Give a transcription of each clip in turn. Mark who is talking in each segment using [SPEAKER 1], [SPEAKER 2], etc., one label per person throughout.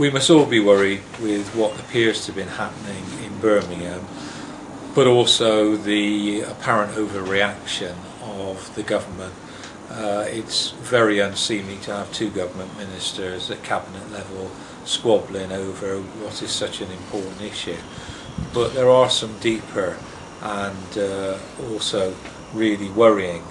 [SPEAKER 1] We must all be worried with what appears to have been happening in Birmingham, but also the apparent overreaction of the government. It's very unseemly to have two government ministers at cabinet level squabbling over what is such an important issue. But there are some deeper and also really worrying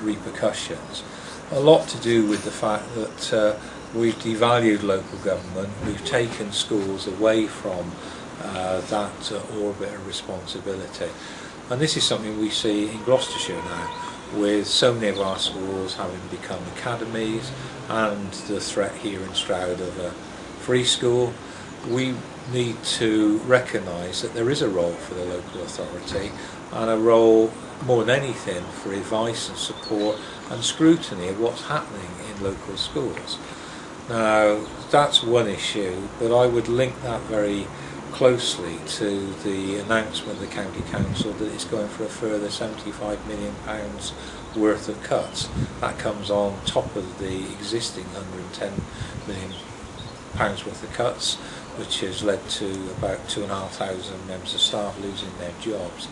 [SPEAKER 1] repercussions. A lot to do with the fact that we've devalued local government, we've taken schools away from that orbit of responsibility. And this is something we see in Gloucestershire now, with so many of our schools having become academies and the threat here in Stroud of a free school. We need to recognise that there is a role for the local authority, and a role more than anything for advice and support and scrutiny of what's happening in local schools. Now that's one issue, but I would link that very closely to the announcement of the County Council that it's going for a further £75 million worth of cuts. That comes on top of the existing £110 million worth of cuts, which has led to about 2,500 members of staff losing their jobs.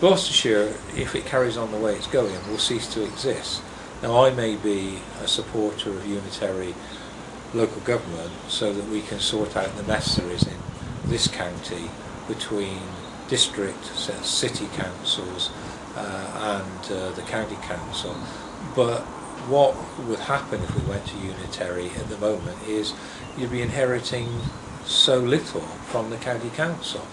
[SPEAKER 1] Gloucestershire, if it carries on the way it's going, will cease to exist. Now I may be a supporter of unitary local government so that we can sort out the mess there is in this county between district, city councils and the county council. But what would happen if we went to unitary at the moment is you'd be inheriting so little from the county council.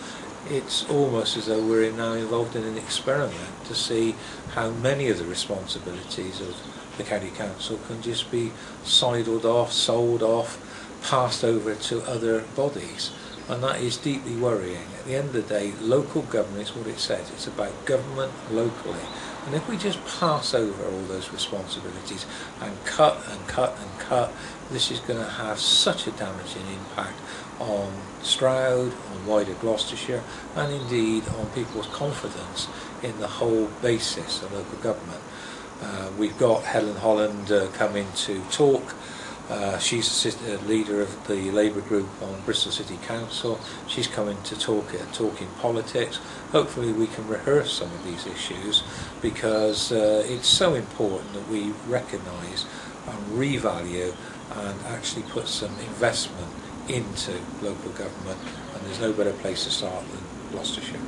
[SPEAKER 1] It's almost as though we're now involved in an experiment to see how many of the responsibilities of the county council can just be sidled off, sold off, passed over to other bodies. And that is deeply worrying. At the end of the day, local government is what it says. It's about government locally. And if we just pass over all those responsibilities and cut and cut and cut, this is going to have such a damaging impact on Stroud, on wider Gloucestershire, and indeed on people's confidence in the whole basis of local government. We've got Helen Holland coming to talk. She's a leader of the Labour group on Bristol City Council. She's coming to talking politics. Hopefully we can rehearse some of these issues, because it's so important that we recognise and revalue and actually put some investment into local government, and there's no better place to start than Gloucestershire.